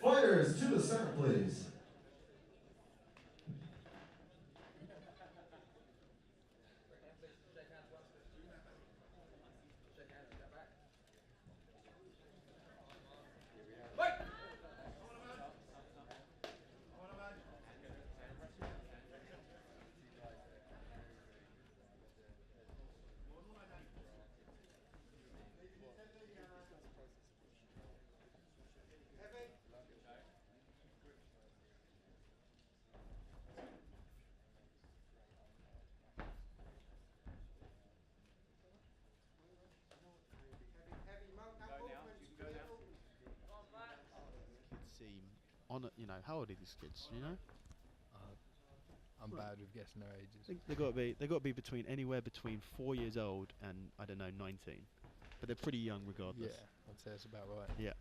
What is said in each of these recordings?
Fighters to the center, please. You know, how old are these kids? You know, I'm bad with guessing their ages. They got to be anywhere between 4 years old and I don't know 19, but they're pretty young regardless. Yeah, I'd say that's about right. Yeah.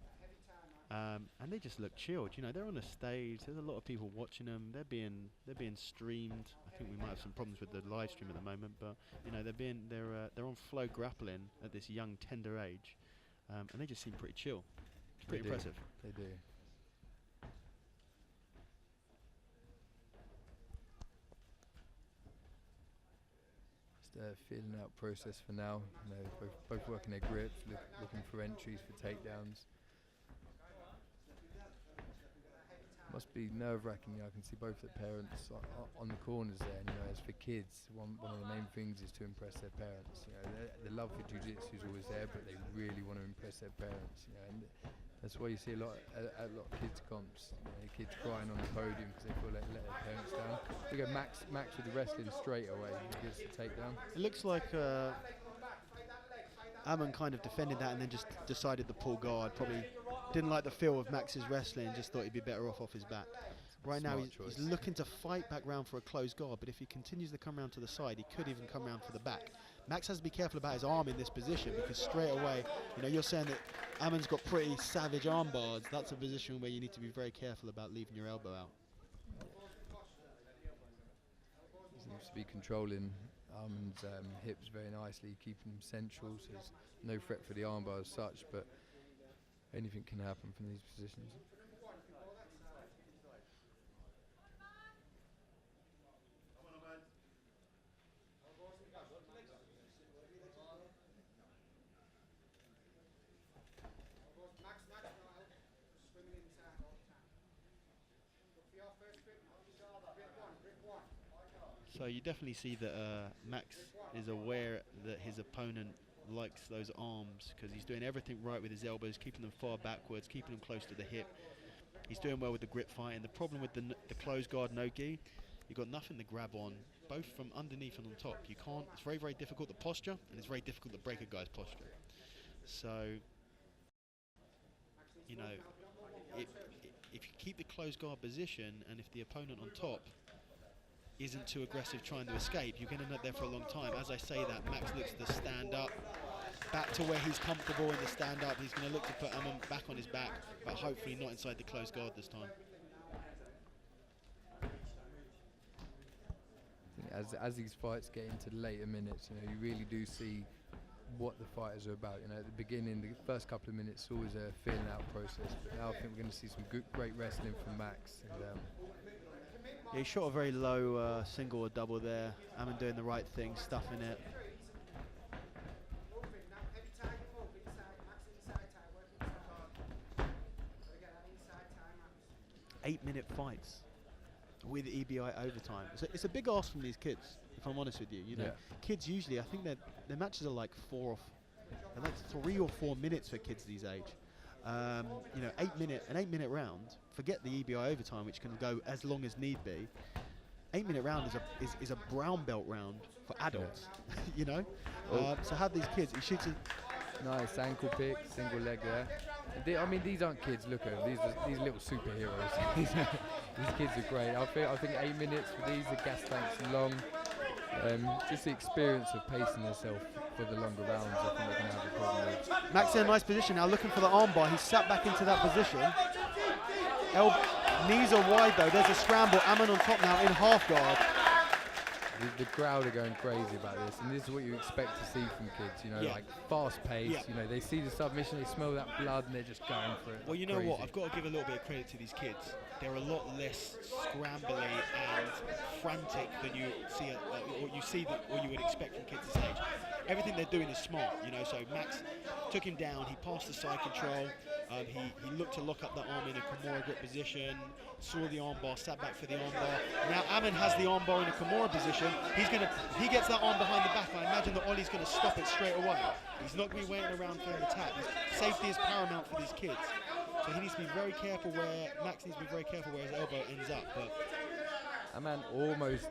And they just look chilled. You know, they're on a stage. There's a lot of people watching them. They're being streamed. I think we might have some problems with the live stream at the moment, but you know, they're on flow grappling at this young, tender age, and they just seem pretty chill. It's pretty impressive. They do. Feeling out process for now. You know, both working their grips, looking for entries for takedowns. Must be nerve-wracking. I can see both the parents on the corners there. And, you know, as for kids, one of the main things is to impress their parents. You know, the love for jiu-jitsu is always there, but they really want to impress their parents. You know, and that's why you see a lot of kids comps. You know, kids crying on the podium because they feel like let their parents down. We go Max with the wrestling straight away. He gets the takedown. It looks like Aman kind of defended that and then just decided to pull guard. Probably didn't like the feel of Max's wrestling, just thought he'd be better off his back. Right now he's looking to fight back round for a closed guard, but if he continues to come round to the side, he could even come round for the back. Max has to be careful about his arm in this position because straight away, you know, you're saying that Aman's got pretty savage arm bars. That's a position where you need to be very careful about leaving your elbow out. He seems to be controlling Aman's hips very nicely, keeping him central, so there's no threat for the armbar as such, but anything can happen from these positions. So you definitely see that Max is aware that his opponent likes those arms because he's doing everything right with his elbows, keeping them far backwards, keeping them close to the hip. He's doing well with the grip fight, and the problem with the closed guard no-gi, you've got nothing to grab on, both from underneath and on top. You can't, it's very, very difficult to posture, and it's very difficult to break a guy's posture. So, you know, if you keep the closed guard position, and if the opponent on top isn't too aggressive trying to escape, you're going to end up there for a long time. As I say that, Max looks to stand up, back to where he's comfortable in the stand up. He's going to look to put Aman back on his back, but hopefully not inside the closed guard this time. I think as these fights get into the later minutes, you know, you really do see what the fighters are about. You know, at the beginning, the first couple of minutes, always a feeling out process, but now I think we're going to see some great wrestling from Max. And, yeah, he shot a very low single or double there. Aman doing the right thing, stuffing it. 8-minute fights with EBI overtime. It's a big ask from these kids, if I'm honest with you. You know, kids usually, I think their matches are like 3 or 4 minutes for kids these age. You know, an 8-minute round. Forget the EBI overtime, which can go as long as need be. 8-minute round is a brown belt round for adults. You know, so have these kids. He shoots a nice ankle pick, single leg there. I mean, these aren't kids. Look at them. These little superheroes. These kids are great. I think 8 minutes for these. The gas tanks are long. Just the experience of pacing yourself for the longer rounds, I think they're going to have a problem with. Max in a nice position now, looking for the armbar. He's sat back into that position. Knees are wide though. There's a scramble. Aman on top now in half guard. The crowd are going crazy about this, and this is what you expect to see from kids, you know, Yeah. like fast pace, Yeah. you know, they see the submission, they smell that blood, and they're just going for it. Well, you know crazy. what? I've got to give a little bit of credit to these kids. They're a lot less scrambly and frantic than you see, or you would expect from kids this age. Everything they're doing is smart, you know. So Max took him down. He passed the side control. He looked to lock up the arm in a Kimura grip position. Saw the armbar, sat back for the armbar. Now Aman has the armbar in a Kimura position. He gets that arm behind the back. I imagine that Ollie's going to stop it straight away. He's not going to be waiting around for an attack. Safety is paramount for these kids. So he needs to be very careful Max needs to be very careful where his elbow ends up. But Aman almost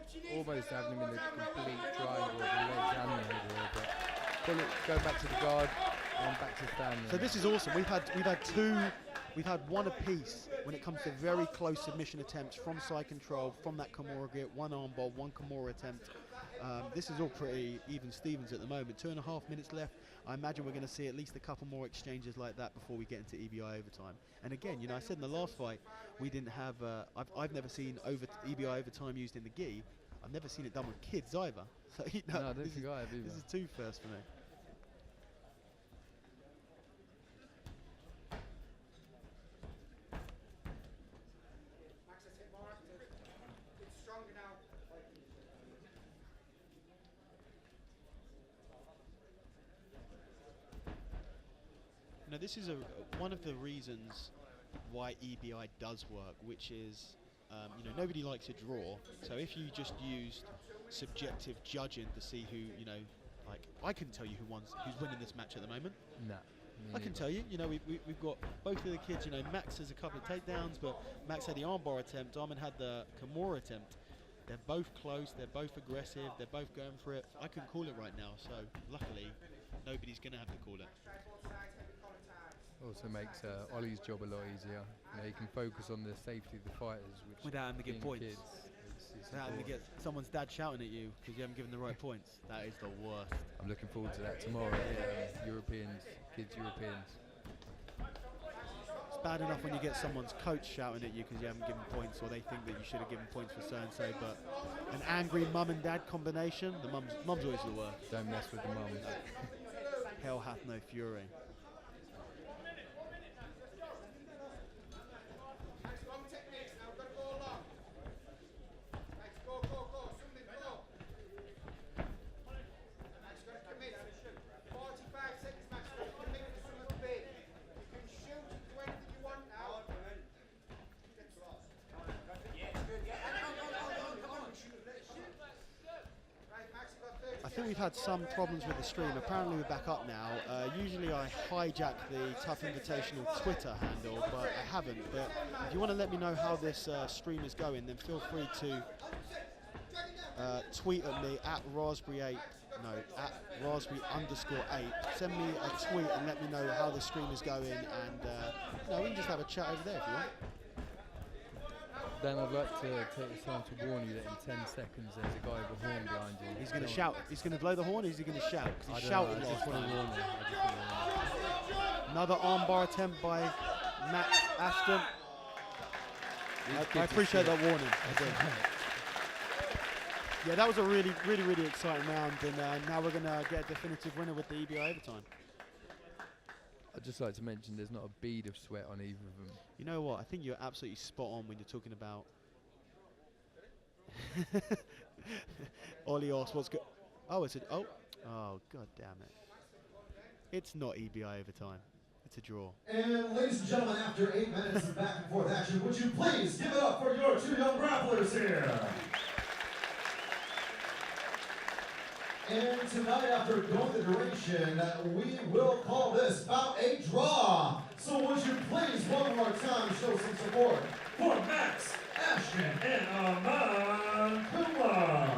having him in the complete triangle of the legs and the head here, but pull it, go back to the guard and back to stand. so this is awesome. We've had one apiece when it comes to very close submission attempts from side control, from that Kimura grip, one armbar, one Kimura attempt. This is all pretty even Stevens at the moment. 2.5 minutes left. I imagine we're going to see at least a couple more exchanges like that before we get into EBI overtime. And again, you know, I said in the last fight we didn't have. I've never seen EBI overtime used in the gi. I've never seen it done with kids either. So you know, No, I don't think I have either. this is two first for me. Now this is one of the reasons why EBI does work, which is, you know, nobody likes a draw. So if you just used subjective judging to see who, you know, like I couldn't tell you who's winning this match at the moment. No. I can tell you, you know, we've got both of the kids. You know, Max has a couple of takedowns, but Max had the armbar attempt. Aman had the Kimura attempt. They're both close. They're both aggressive. They're both going for it. I can call it right now. So luckily, nobody's going to have to call it. Also makes Ollie's job a lot easier. You know, he can focus on the safety of the fighters, which Without having to give being points. kids, it's Without having to important. get someone's dad shouting at you because you haven't given the right points. That is the worst. I'm looking forward to that tomorrow. Europeans, kids, Europeans. It's bad enough when you get someone's coach shouting at you because you haven't given points, or they think that you should have given points for so and so. But an angry mum and dad combination, the mum's always the worst. Don't mess with the mums. Hell hath no fury. I think we've had some problems with the stream. Apparently we're back up now. Usually I hijack the Tuff Invitational Twitter handle, but I haven't. But if you want to let me know how this stream is going, then feel free to tweet at me at raspberry_8. Send me a tweet and let me know how the stream is going, and we can just have a chat over there if you want. Dan, I'd like to take this time to warn you that in 10 seconds there's a guy with a horn behind you. He's going to shout. He's going to blow the horn, or is he going to shout? Because he shouted I last just want time. to warn you. Another armbar attempt by Matt Ashton. I appreciate that warning. I do. Yeah, that was a really exciting round, and now we're going to get a definitive winner with the EBI overtime. I'd just like to mention there's not a bead of sweat on either of them. You know what? I think you're absolutely spot on when you're talking about Ollie asks what's good. Oh, it's oh, god damn it! It's not EBI overtime. It's a draw. And ladies and gentlemen, after 8 minutes of back and forth action, would you please give it up for your two young grapplers here? And tonight, after going the duration, we will call this bout a draw. So would you please one more time show some support for Max, Ashton, and Aman Kumar.